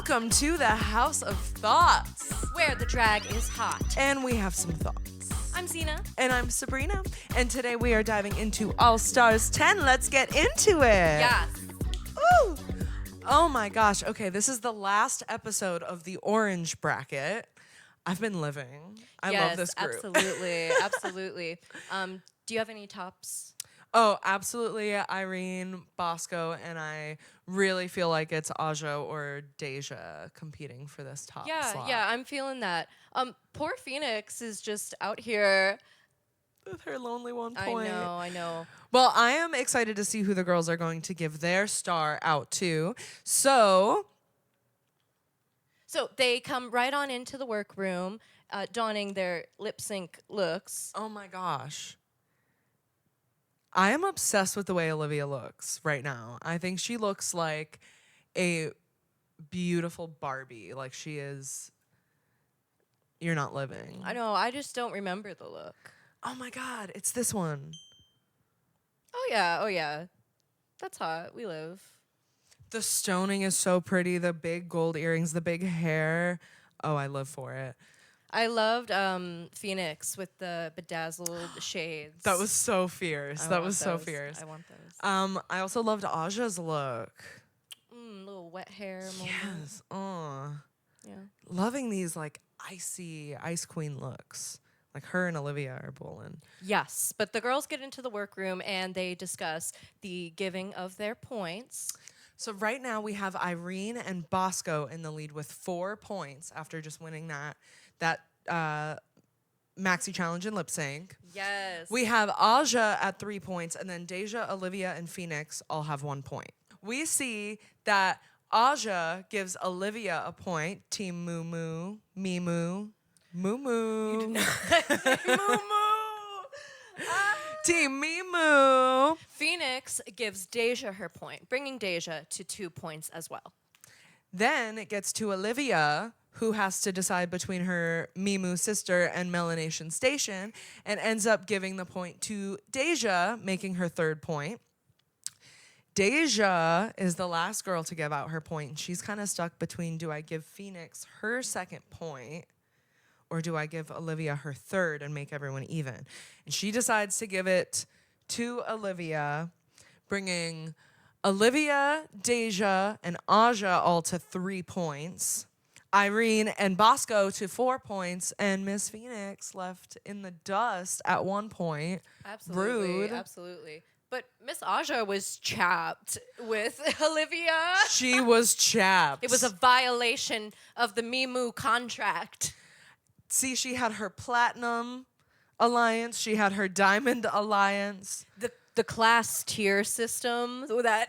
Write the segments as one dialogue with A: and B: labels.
A: Welcome to the House of Thoughts,
B: where the drag is hot.
A: and we have some thoughts.
B: I'm Zena.
A: And I'm Sabrina, and today we are diving into All Stars 10. Let's get into it.
B: Yes.
A: Ooh. Oh my gosh. Okay, this is the last episode of the Orange Bracket. I've been living. I love this group.
B: Absolutely, absolutely. Do you have any tops?
A: Oh, absolutely. Irene, Bosco, and I really feel like it's Aja or Deja competing for this top slot.
B: Yeah, I'm feeling that. Poor Phoenix is just out here.
A: With her lonely 1 point.
B: I know.
A: Well, I am excited to see who the girls are going to give their star out to. So
B: they come right on into the workroom, donning their lip sync looks.
A: oh my gosh. I am obsessed with the way Olivia looks right now. I think she looks like a beautiful Barbie. Like she is. You're not living.
B: I know, I just don't remember the look.
A: Oh my God, it's this one.
B: Oh yeah. That's hot. We live.
A: The stoning is so pretty. The big gold earrings, the big hair. Oh, I live for it.
B: I loved Phoenix with the bedazzled shades.
A: That was so fierce. That was so fierce.
B: I want those.
A: I also loved Aja's look.
B: Little wet hair moment.
A: Yes. Oh.
B: Yeah.
A: Loving these like icy ice queen looks. Like her and Olivia are bowling.
B: Yes, but the girls get into the workroom and they discuss the giving of their points.
A: So right now we have Irene and Bosco in the lead with 4 points after just winning that maxi challenge and lip sync.
B: Yes.
A: We have Aja at 3 points, and then Deja, Olivia, and Phoenix all have 1 point. We see that Aja gives Olivia a point. Team Moo Moo, Me Moo, Moo Moo. Moo Moo. Team Me Moo.
B: Phoenix gives Deja her point, bringing Deja to 2 points as well.
A: Then it gets to Olivia, who has to decide between her Mimu sister and Melanation Station, and ends up giving the point to Deja, making her 3rd point. Deja is the last girl to give out her point, and she's kind of stuck between, do I give Phoenix her 2nd point, or do I give Olivia her 3rd and make everyone even? And she decides to give it to Olivia, bringing Olivia, Deja, and Aja all to 3 points. Irene and Bosco to 4 points, and Miss Phoenix left in the dust at 1 point.
B: Absolutely.
A: Rude.
B: Absolutely. But Miss Aja was chapped with Olivia.
A: She was chapped.
B: It was a violation of the Mimu contract.
A: See, she had her platinum alliance. She had her diamond alliance.
B: The class tier system that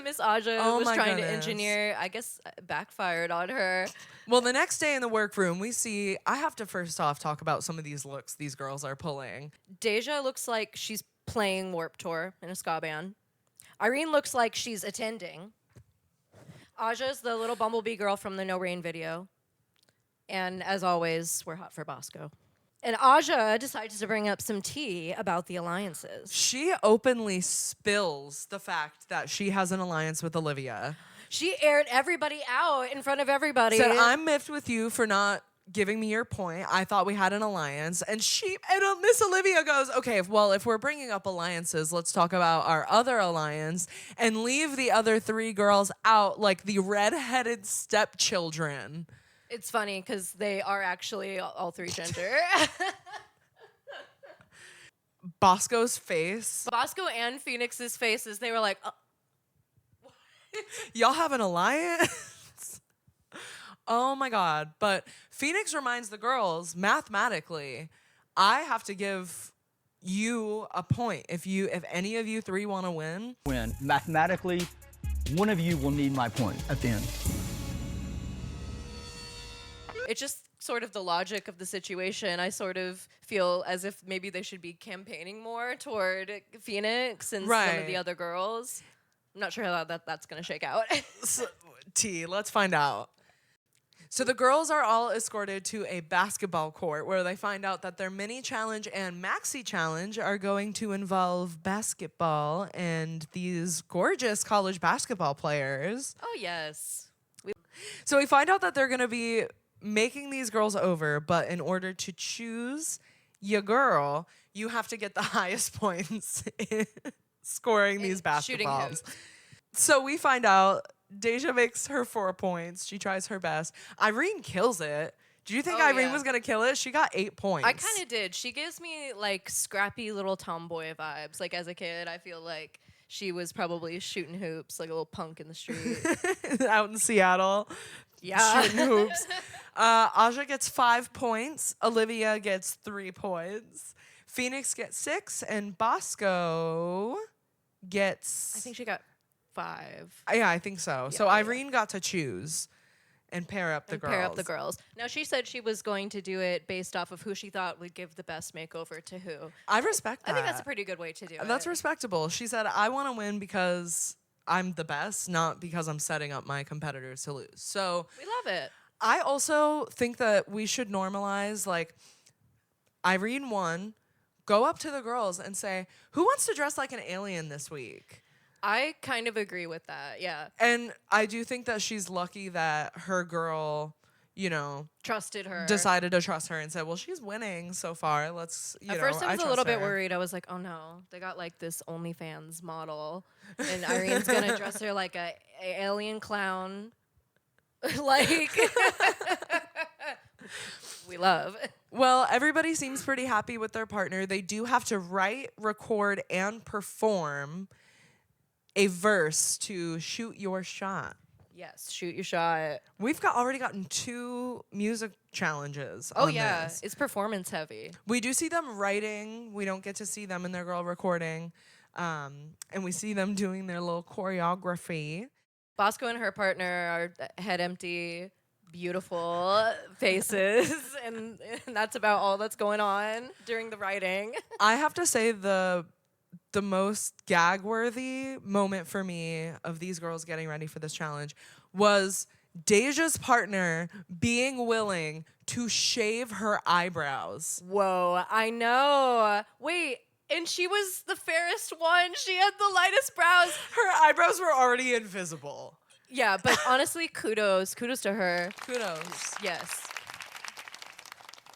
B: Miss Aja was trying to engineer, I guess, backfired on her.
A: Well, the next day in the workroom, we see, I have to first off talk about some of these looks these girls are pulling.
B: Deja looks like she's playing Warped Tour in a ska band. Irene looks like she's attending. Aja's the little bumblebee girl from the No Rain video. And as always, we're hot for Bosco. And Aja decides to bring up some tea about the alliances.
A: She openly spills the fact that she has an alliance with Olivia.
B: She aired everybody out in front of everybody.
A: Said, I'm miffed with you for not giving me your point. I thought we had an alliance. And Miss Olivia goes, okay, well, if we're bringing up alliances, let's talk about our other alliance and leave the other 3 girls out like the redheaded stepchildren.
B: It's funny because they are actually all 3 gender.
A: Bosco's face.
B: Bosco and Phoenix's faces, they were like,
A: Y'all have an alliance? Oh my God. But Phoenix reminds the girls, mathematically, I have to give you a point. If any of you 3 want to win.
C: Mathematically, one of you will need my point at the end.
B: it's just sort of the logic of the situation. I sort of feel as if maybe they should be campaigning more toward Phoenix and some of the other girls. I'm not sure how that's going to shake out.
A: Let's find out. So the girls are all escorted to a basketball court where they find out that their mini challenge and maxi challenge are going to involve basketball and these gorgeous college basketball players.
B: Oh, yes.
A: So we find out that they're going to be making these girls over, but in order to choose your girl, you have to get the highest points in scoring these
B: Shooting
A: basketballs.
B: hoops.
A: So we find out Deja makes her 4 points. She tries her best. Irene kills it. Do you think
B: Oh,
A: Irene
B: yeah.
A: was going to kill it? She got 8 points.
B: I kind of did. She gives me like scrappy little tomboy vibes. Like as a kid, I feel like she was probably shooting hoops like a little punk in the street.
A: out in Seattle.
B: Yeah.
A: Shooting hoops. Aja gets 5 points. Olivia gets 3 points. Phoenix gets 6. And Bosco gets...
B: I think she got 5.
A: Yeah, I think so. So
B: Yeah, yeah.
A: Irene got to choose and pair up the girls.
B: Pair up the girls. Now she said she was going to do it based off of who she thought would give the best makeover to who.
A: I respect that.
B: I think that's a pretty good way to do it.
A: That's respectable. She said, I want to win because I'm the best, not because I'm setting up my competitors to lose. So
B: We love it.
A: I also think that we should normalize, like, Irene won, go up to the girls and say, who wants to dress like an alien this week?
B: I kind of agree with that. Yeah.
A: And I do think that she's lucky that her girl, you know,
B: Trusted her.
A: decided to trust her and said, well, she's winning so far. Let's, you know,
B: At first, I was a
A: trust
B: little bit
A: her.
B: worried. I was like, oh no, they got like this OnlyFans model, and Irene's gonna dress her like a alien clown. Like, we love.
A: Well, everybody seems pretty happy with their partner. They do have to write, record, and perform a verse to shoot your shot.
B: Yes, shoot your shot.
A: We've already gotten 2 music challenges.
B: Oh
A: on
B: yeah,
A: this.
B: it's performance heavy.
A: We do see them writing. We don't get to see them in their girl recording. And we see them doing their little choreography.
B: Bosco and her partner are head empty, beautiful faces, and that's about all that's going on during the writing.
A: I have to say the most gag-worthy moment for me of these girls getting ready for this challenge was Deja's partner being willing to shave her eyebrows.
B: Whoa, I know. Wait, and she was the fairest one. She had the lightest brows.
A: Her eyebrows were already invisible.
B: Yeah, but honestly, kudos to her.
A: Kudos.
B: Yes.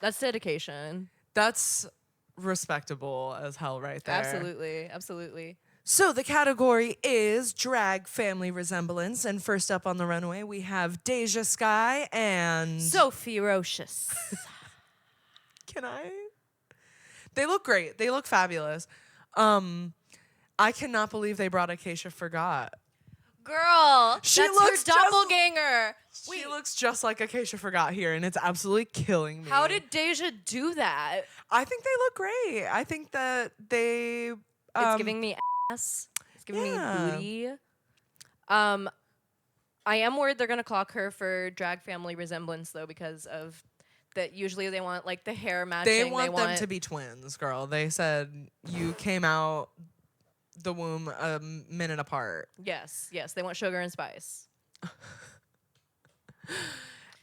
B: That's dedication.
A: That's respectable as hell right there.
B: Absolutely.
A: So the category is drag family resemblance. And first up on the runway, we have Deja Sky and...
B: So ferocious.
A: Can I? They look great. They look fabulous. I cannot believe they brought Acacia Forgot.
B: Girl,
A: She
B: that's
A: looks
B: her
A: just-
B: doppelganger.
A: She looks just like Acacia Forgot here, and it's absolutely killing me.
B: How did Deja do that?
A: I think they look great. I think that they...
B: It's giving me ass. It's giving
A: yeah.
B: me booty. I am worried they're gonna clock her for drag family resemblance though, because of that. Usually they want like the hair matching.
A: They want them to be twins, girl. They said you came out the womb a minute apart.
B: Yes. They want sugar and spice.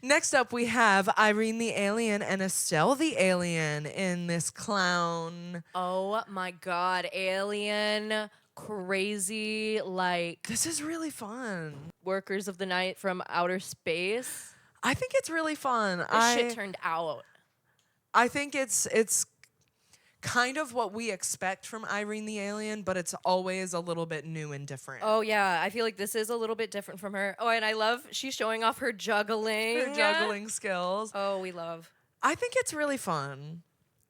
A: Next up, we have Irene the Alien and Estelle the Alien in this clown.
B: Oh my God, alien, crazy, like
A: This is really fun.
B: workers of the night from outer space.
A: I think it's really fun.
B: This shit turned out.
A: I think it's kind of what we expect from Irene the Alien, but it's always a little bit new and different.
B: Oh yeah, I feel like this is a little bit different from her. Oh, and I love she's showing off her juggling.
A: Her juggling skills.
B: Oh, we love.
A: I think it's really fun.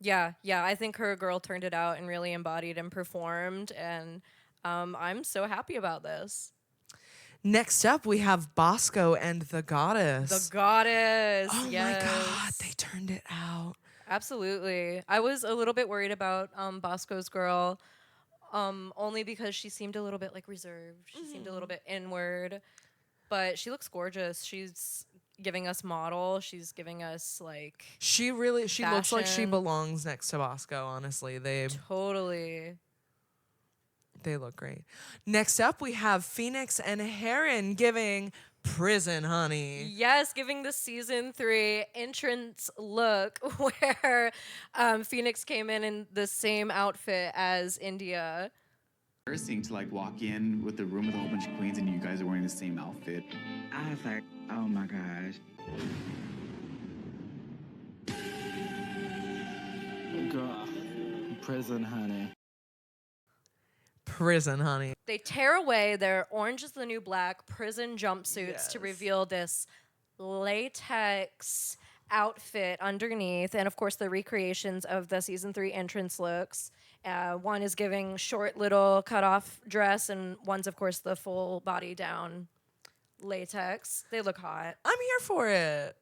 B: Yeah, I think her girl turned it out and really embodied and performed, and I'm so happy about this.
A: Next up, we have Bosco and the Goddess.
B: The goddess.
A: Oh
B: yes.
A: my God, they turned it out.
B: Absolutely. I was a little bit worried about Bosco's girl, only because she seemed a little bit like reserved. She seemed a little bit inward, but she looks gorgeous. She's giving us model. She's giving us like
A: She looks like she
B: fashion.
A: belongs next to Bosco, honestly. They look great. Next up, we have Phoenix and Heron giving Prison Honey.
B: Yes, giving the season 3 entrance look where Phoenix came in the same outfit as India.
D: embarrassing to like walk in with a room with a whole bunch of queens and you guys are wearing the same outfit.
E: I was like, oh my gosh. Girl, prison, honey.
A: Prison, honey.
B: They tear away their orange is the new black prison jumpsuits to
A: Yes.
B: reveal this latex outfit underneath, and of course the recreations of the season 3 entrance looks. One is giving short little cutoff dress, and one's of course the full body down latex. They look hot.
A: I'm here for it.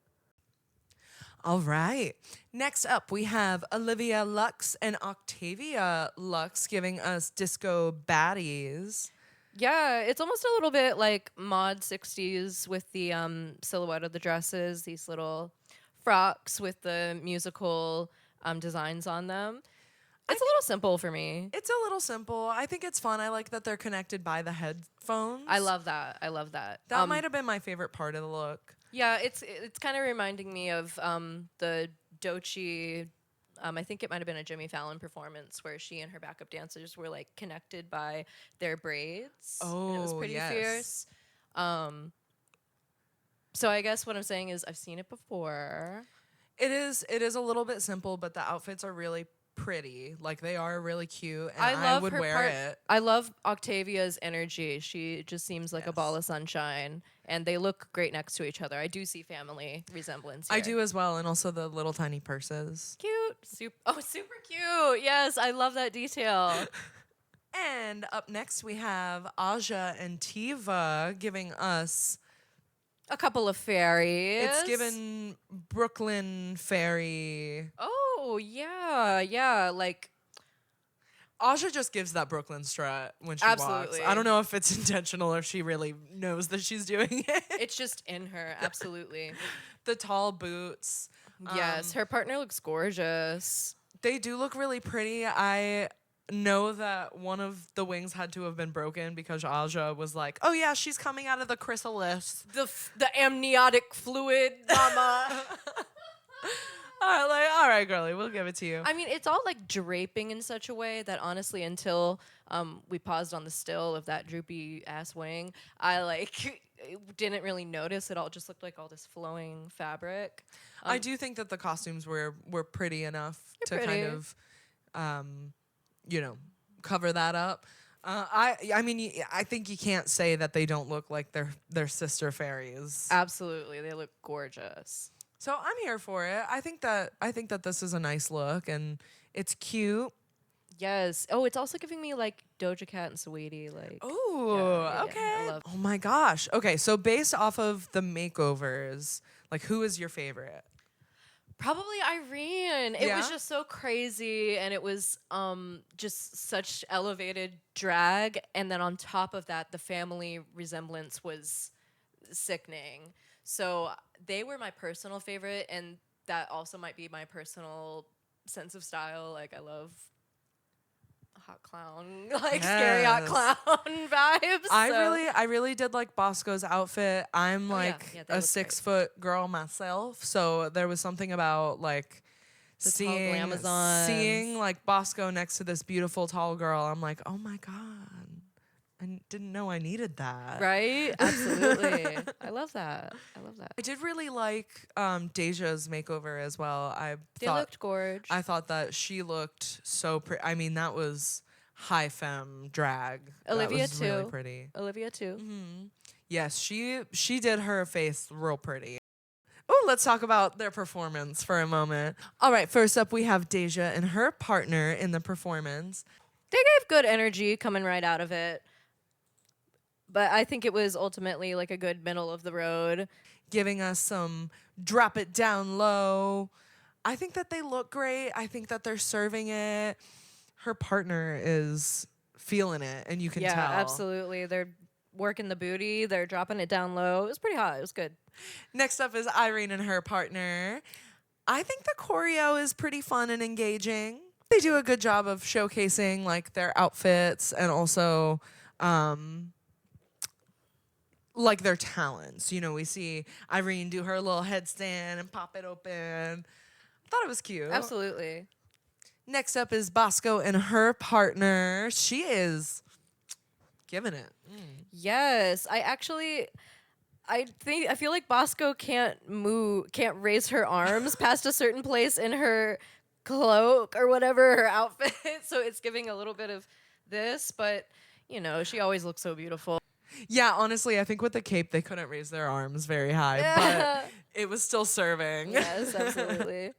A: All right. Next up, we have Olivia Lux and Octavia Lux giving us disco baddies.
B: Yeah, it's almost a little bit like mod 60s with the silhouette of the dresses, these little frocks with the musical designs on them. It's a little simple for me.
A: It's a little simple. I think it's fun. I like that they're connected by the headphones.
B: I love that. I love that.
A: That might have been my favorite part of the look.
B: Yeah, it's kind of reminding me of the Doechii. I think it might have been a Jimmy Fallon performance where she and her backup dancers were like connected by their braids. And it was
A: Oh,
B: pretty
A: yes.
B: fierce. So I guess what I'm saying is I've seen it before.
A: It is a little bit simple, but the outfits are really pretty. Like they are really cute, and I would
B: her
A: wear
B: part.
A: it.
B: I love Octavia's energy. She just seems like a ball of sunshine, and they look great next to each other. I do see family resemblance here.
A: I do as well, and also the little tiny purses.
B: Cute. Super cute. Yes, I love that detail.
A: And up next, we have Aja and Tiva giving us.
B: A couple of fairies.
A: It's given Brooklyn Fairy.
B: Oh, yeah. Like,
A: Aja just gives that Brooklyn strut when she
B: Absolutely.
A: walks. I don't know if it's intentional or if she really knows that she's doing it.
B: it's just in her. Absolutely.
A: The tall boots.
B: Yes, her partner looks gorgeous.
A: They do look really pretty. I know that one of the wings had to have been broken because Aja was like, oh yeah, she's coming out of the chrysalis.
B: The amniotic fluid, mama.
A: All right, girlie, we'll give it to you.
B: I mean, it's all like draping in such a way that honestly, until we paused on the still of that droopy ass wing, I like didn't really notice. It all just looked like all this flowing fabric.
A: I do think that the costumes were pretty enough to
B: pretty.
A: kind of, cover that up. I mean, I think you can't say that they don't look like their sister fairies.
B: Absolutely, they look gorgeous.
A: So I'm here for it. I think that this is a nice look and it's cute.
B: Yes. Oh, it's also giving me like Doja Cat and Saweetie. Like,
A: Oh,
B: yeah,
A: okay.
B: I love-
A: Oh my gosh. Okay, so based off of the makeovers, like who is your favorite?
B: probably Irene. It was
A: Yeah?
B: just so crazy, and it was just such elevated drag, and then on top of that, the family resemblance was sickening. So they were my personal favorite, and that also might be my personal sense of style. Like I love hot clown, like scary hot
A: Yes.
B: clown vibes.
A: I really did like Bosco's outfit. I'm
B: Oh, yeah.
A: like
B: Yeah, they
A: a
B: look
A: 6-foot girl myself, so there was something about like
B: The tall
A: seeing
B: glamazons.
A: like Bosco next to this beautiful tall girl. I'm like, oh my god, I didn't know I needed that.
B: right? Absolutely. I love that.
A: I did really like Deja's makeover as well.
B: They
A: thought
B: looked gorge.
A: I thought that she looked so pretty. I mean, that was high femme drag.
B: Olivia
A: that was really
B: too.
A: pretty.
B: Olivia too.
A: Yes, she did her face real pretty. Oh, let's talk about their performance for a moment. All right, first up we have Deja and her partner in the performance.
B: They gave good energy coming right out of it. But I think it was ultimately like a good middle of the road.
A: Giving us some drop it down low. I think that they look great. I think that they're serving it. Her partner is feeling it, and you can
B: Yeah,
A: tell.
B: absolutely. They're working the booty. They're dropping it down low. It was pretty hot. It was good.
A: Next up is Irene and her partner. I think the choreo is pretty fun and engaging. They do a good job of showcasing like their outfits and also like their talents. You know, we see Irene do her little headstand and pop it open. Thought it was cute.
B: Absolutely.
A: Next up is Bosco and her partner. She is giving it.
B: Yes, I feel like Bosco can't raise her arms past a certain place in her cloak or whatever, her outfit. So it's giving a little bit of this, but you know, she always looks so beautiful.
A: Yeah, honestly, I think with the cape they couldn't raise their arms very high, but it was still serving.
B: Yes, absolutely.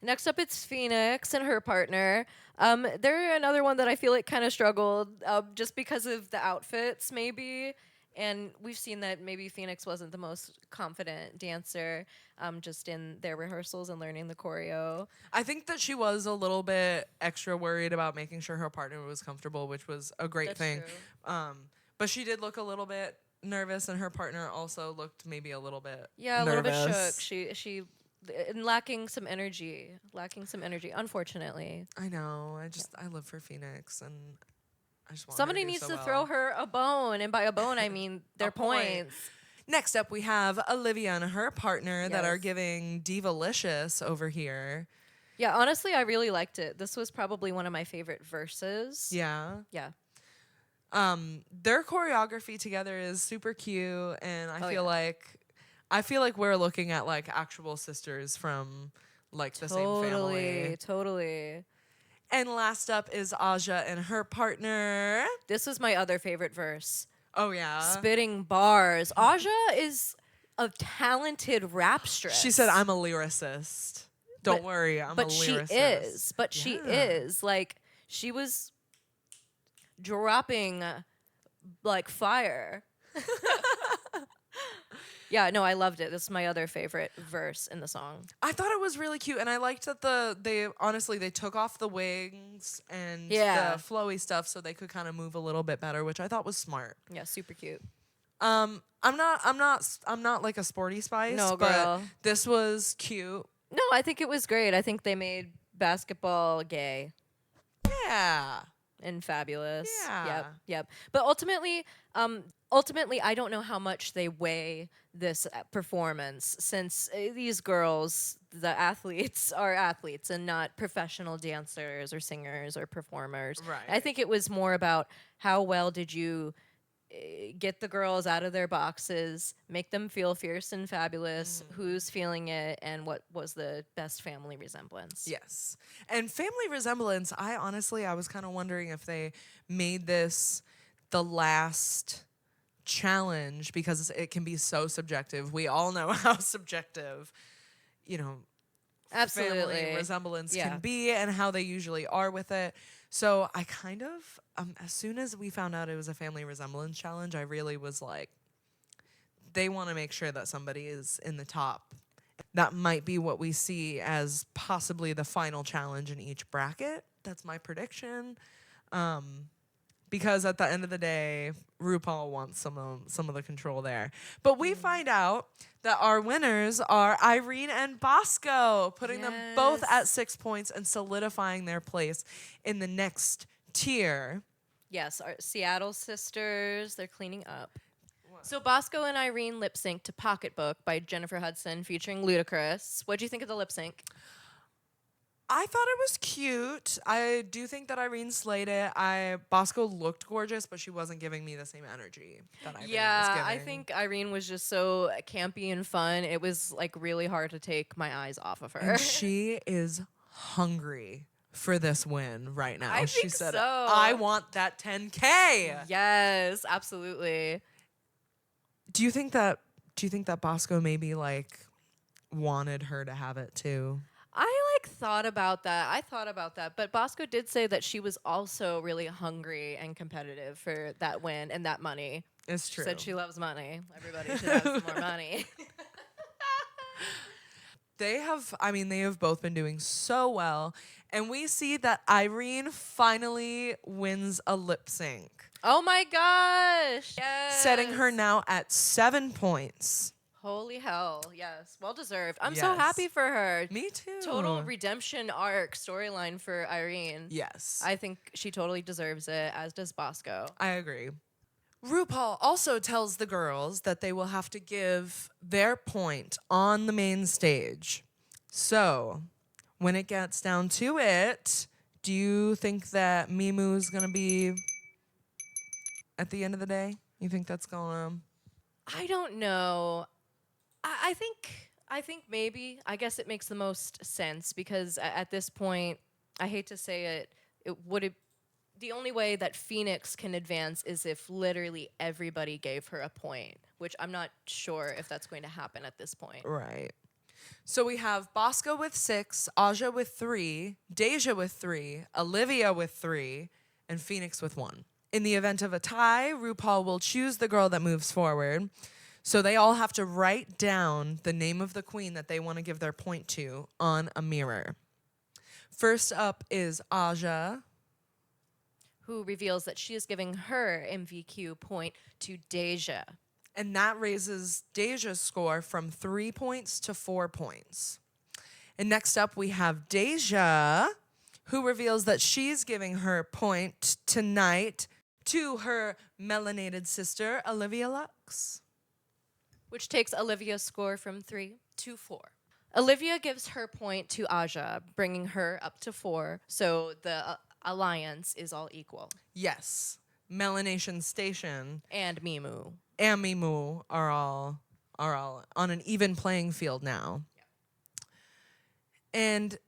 B: Next up, it's Phoenix and her partner. They're another one that I feel like kind of struggled just because of the outfits, maybe. And we've seen that maybe Phoenix wasn't the most confident dancer just in their rehearsals and learning the choreo.
A: I think that she was a little bit extra worried about making sure her partner was comfortable, which was a great
B: That's
A: thing.
B: true.
A: But she did look a little bit nervous, and her partner also looked maybe a little bit
B: Yeah, a
A: nervous.
B: little bit shook. She and lacking some energy. Unfortunately.
A: I know. I live for Phoenix, and I just want
B: Somebody
A: her to do
B: needs
A: so
B: to
A: well.
B: throw her a bone, and by a bone I mean their
A: point.
B: points.
A: Next up, we have Olivia and her partner that are
B: Yes.
A: giving Divalicious over here.
B: Yeah, honestly, I really liked it. This was probably one of my favorite verses.
A: Yeah.
B: Yeah.
A: Their choreography together is super cute, and I feel like we're looking at like actual sisters from like the same family.
B: Totally.
A: And last up is Aja and her partner.
B: This was my other favorite verse.
A: Oh yeah.
B: Spitting bars. Aja is a talented rapstress.
A: She said, "I'm a lyricist. Don't
B: But-
A: worry, I'm a
B: But she
A: lyricist."
B: is. But she
A: Yeah.
B: is. Like, she was dropping like fire. Yeah, no, I loved it. This is my other favorite verse in the song.
A: I thought it was really cute, and I liked that they took off the wings and
B: Yeah.
A: the flowy stuff so they could kind of move a little bit better, which I thought was smart.
B: Yeah, super cute.
A: I'm not like a sporty spice,
B: No,
A: but
B: girl.
A: this was cute.
B: No, I think it was great. I think they made basketball gay
A: Yeah.
B: and fabulous.
A: Yeah.
B: Yep. But ultimately, I don't know how much they weigh this performance, since these girls, the athletes, are athletes and not professional dancers or singers or performers.
A: Right.
B: I think it was more about how well did you get the girls out of their boxes, make them feel fierce and fabulous, who's feeling it, and what was the best family resemblance.
A: Yes. And family resemblance, I was kind of wondering if they made this the last challenge, because it can be so subjective. We all know how subjective,
B: Absolutely.
A: family resemblance
B: Yeah.
A: can be, and how they usually are with it. So I kind of, as soon as we found out it was a family resemblance challenge, I really was like, they want to make sure that somebody is in the top. That might be what we see as possibly the final challenge in each bracket. That's my prediction. Because at the end of the day, RuPaul wants some of the control there. But we find out that our winners are Irene and Bosco, putting them both at 6 points and solidifying their place in the next tier.
B: Yes, our Seattle sisters, they're cleaning up. So Bosco and Irene lip sync to Pocketbook by Jennifer Hudson featuring Ludacris. What'd you think of the lip sync?
A: I thought it was cute. I do think that Irene slayed it. Bosco looked gorgeous, but she wasn't giving me the same energy that Irene was
B: Yeah, I
A: giving.
B: think Irene was just so campy and fun. It was like really hard to take my eyes off of her.
A: And she is hungry for this win right now.
B: I
A: She
B: think
A: said,
B: so.
A: "I want that 10K."
B: Yes, absolutely.
A: Do you think that Bosco maybe like wanted her to have it too?
B: I thought about that, but Bosco did say that she was also really hungry and competitive for that win and that money.
A: It's
B: She
A: true.
B: said she loves money. Everybody should have some more money.
A: They have both been doing so well, and we see that Irene finally wins a lip sync,
B: Oh my gosh! Yes.
A: setting her now at 7 points.
B: Holy hell! Yes, well deserved. I'm so
A: Yes.
B: happy for her.
A: Me too.
B: Total redemption arc storyline for Irene.
A: Yes.
B: I think she totally deserves it, as does Bosco.
A: I agree. RuPaul also tells the girls that they will have to give their point on the main stage. So, when it gets down to it, do you think that Mimu's going to be at the end of the day? You think that's gonna?
B: I don't know. I think maybe. I guess it makes the most sense because at this point, I hate to say it, the only way that Phoenix can advance is if literally everybody gave her a point, which I'm not sure if that's going to happen at this point.
A: Right. So we have Bosco with 6, Aja with 3, Deja with 3, Olivia with 3, and Phoenix with 1. In the event of a tie, RuPaul will choose the girl that moves forward. So they all have to write down the name of the queen that they want to give their point to on a mirror. First up is Aja.
B: Who reveals that she is giving her MVQ point to Deja.
A: And that raises Deja's score from 3 points to 4 points. And next up, we have Deja, who reveals that she's giving her point tonight to her melanated sister, Olivia Lux.
B: Which takes Olivia's score from 3 to 4. Olivia gives her point to Aja, bringing her up to 4, so the alliance is all equal.
A: Yes. Melanation Station
B: And Mimu.
A: and Mimu are all on an even playing field now. And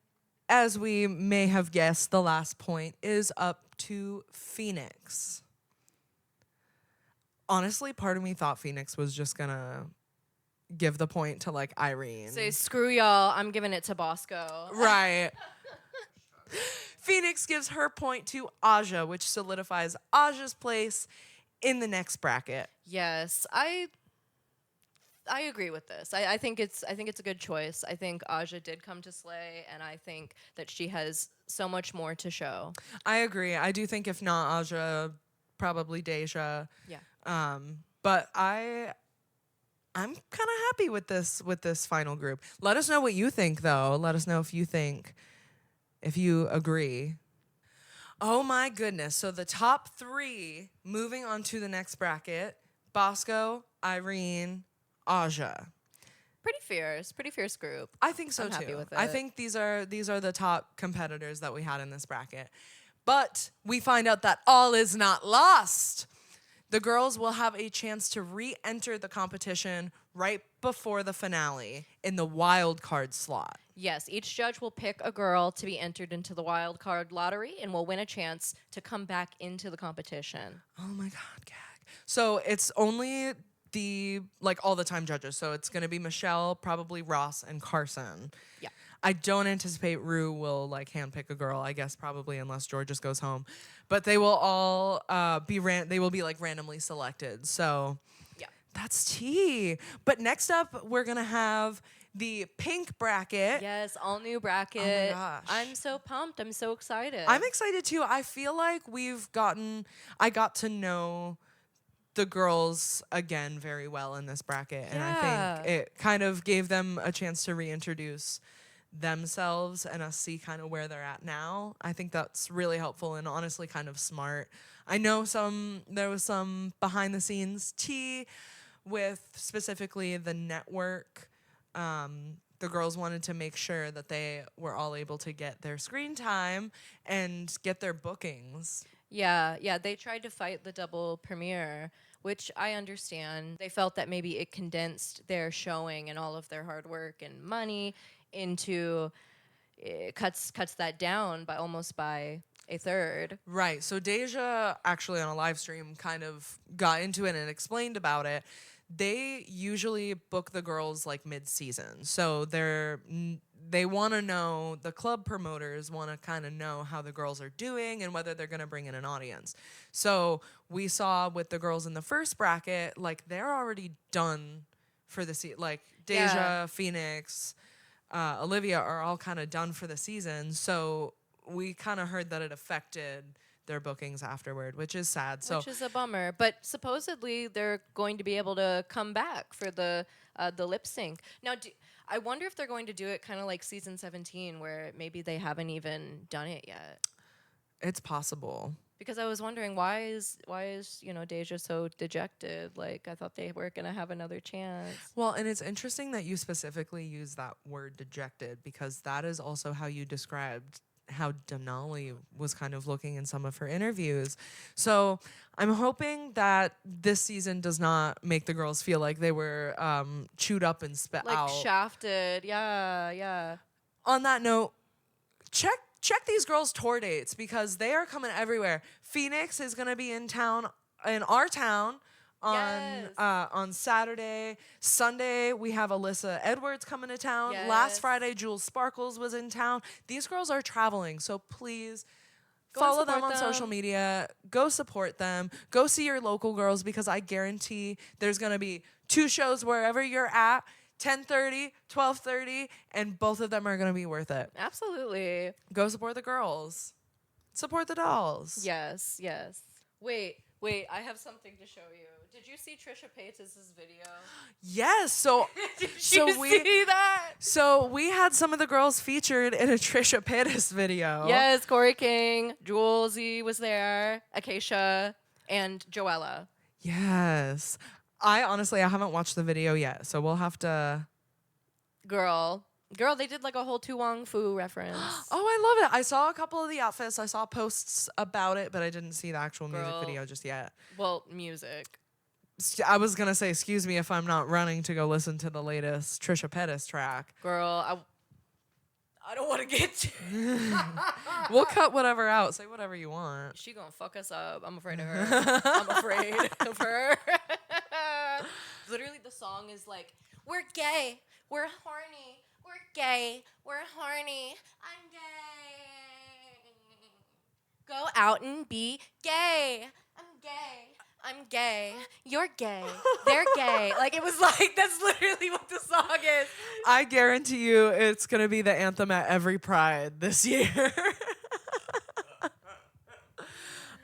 A: as we may have guessed, the last point is up to Phoenix. Honestly, part of me thought Phoenix was just gonna give the point to like Irene.
B: Say, screw y'all, I'm giving it to Bosco.
A: Right. Phoenix gives her point to Aja, which solidifies Aja's place in the next bracket.
B: Yes, I agree with this. I think it's a good choice. I think Aja did come to slay, and I think that she has so much more to show.
A: I agree. I do think if not Aja, probably Deja.
B: Yeah.
A: But I'm kind of happy with this final group. Let us know what you think, though. Let us know if you agree. Oh my goodness. So the top 3 moving on to the next bracket, Bosco, Irene, Aja.
B: Pretty fierce group.
A: I think so
B: I'm
A: too.
B: happy with
A: I
B: it.
A: think these are the top competitors that we had in this bracket. But we find out that all is not lost. The girls will have a chance to re-enter the competition right before the finale in the wild card slot.
B: Yes, each judge will pick a girl to be entered into the wild card lottery and will win a chance to come back into the competition.
A: Oh my God, gag. So it's only all the time judges. So it's going to be Michelle, probably Ross, and Carson.
B: Yeah.
A: I don't anticipate Rue will handpick a girl. I guess probably unless George just goes home, but they will all be randomly selected. So
B: Yeah.
A: that's tea. But next up, we're gonna have the pink bracket.
B: Yes, all new bracket.
A: Oh my gosh.
B: I'm so pumped. I'm so excited.
A: I'm excited too. I feel like I got to know the girls again very well in this bracket, and I think
B: Yeah.
A: it kind of gave them a chance to reintroduce themselves and us see kind of where they're at now. I think that's really helpful and honestly kind of smart. I know there was some behind the scenes tea with specifically the network. The girls wanted to make sure that they were all able to get their screen time and get their bookings.
B: Yeah, they tried to fight the double premiere, which I understand. They felt that maybe it condensed their showing and all of their hard work and money into cuts that down by almost by a third.
A: Right. So Deja actually on a live stream kind of got into it and explained about it. They usually book the girls mid-season. So they want to know, the club promoters want to kind of know how the girls are doing and whether they're going to bring in an audience. So we saw with the girls in the first bracket, they're already done for the season. Deja,
B: Yeah.
A: Phoenix, Olivia are all kind of done for the season. So we kind of heard that it affected their bookings afterward, which is sad. So
B: Which is a bummer. But supposedly they're going to be able to come back for the lip sync. Now, I wonder if they're going to do it kind of like season 17, where maybe they haven't even done it yet.
A: it's possible.
B: Because I was wondering why is Deja so dejected? I thought they were gonna have another chance.
A: Well, and it's interesting that you specifically use that word dejected, because that is also how you described how Denali was kind of looking in some of her interviews. So I'm hoping that this season does not make the girls feel like they were chewed up and spit
B: Like
A: out.
B: shafted. Yeah.
A: On that note, check these girls' tour dates because they are coming everywhere. Phoenix is gonna be in our town
B: Yes.
A: on Saturday. Sunday we have Alyssa Edwards coming to town.
B: Yes.
A: Last Friday Jules Sparkles was in town. These girls are traveling, so please
B: Go and
A: follow them
B: support
A: on social
B: them.
A: media. Go support them. Go see your local girls because I guarantee there's gonna be 2 shows wherever you're at. 10:30, 12:30, and both of them are gonna be worth it.
B: Absolutely.
A: Go support the girls. Support the dolls.
B: Yes. Wait, I have something to show you. Did you see Trisha Paytas' video?
A: Yes. So
B: Did
A: So
B: you
A: we-
B: see that?
A: so we had some of the girls featured in a Trisha Paytas video.
B: Yes, Corey King, Julesy was there, Acacia, and Joella.
A: Yes. I haven't watched the video yet, so we'll have to.
B: Girl, they did like a whole Tu Wong Fu reference.
A: Oh, I love it. I saw a couple of the outfits. I saw posts about it, but I didn't see the actual music
B: Girl.
A: video just yet.
B: Well, music.
A: I was gonna say, excuse me if I'm not running to go listen to the latest Trisha Paytas track.
B: Girl, I don't want to get to.
A: We'll cut whatever out. Say whatever you want.
B: She gonna fuck us up. I'm afraid of her. I'm afraid of her. Literally, the song is like, "We're gay, we're horny, we're gay, we're horny, I'm gay. Go out and be gay. I'm gay. I'm gay. You're gay. They're gay." Like, it was like, that's literally what the song is.
A: I guarantee you it's going to be the anthem at every Pride this year.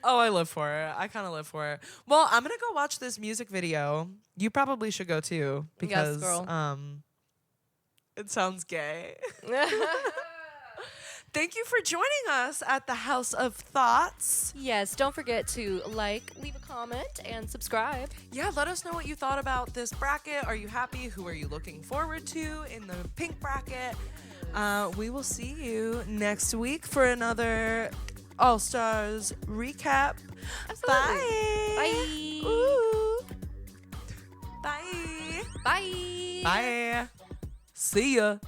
A: Oh, I live for it. I kind of live for it. Well, I'm going to go watch this music video. You probably should go too because
B: girl.
A: It sounds gay. Thank you for joining us at the House of Thoughts.
B: Yes, don't forget to like, leave a comment, and subscribe.
A: Yeah, let us know what you thought about this bracket. Are you happy? Who are you looking forward to in the pink bracket? We will see you next week for another All Stars recap.
B: Absolutely.
A: Bye.
B: Bye.
A: Ooh. Bye.
B: Bye.
A: Bye. See ya.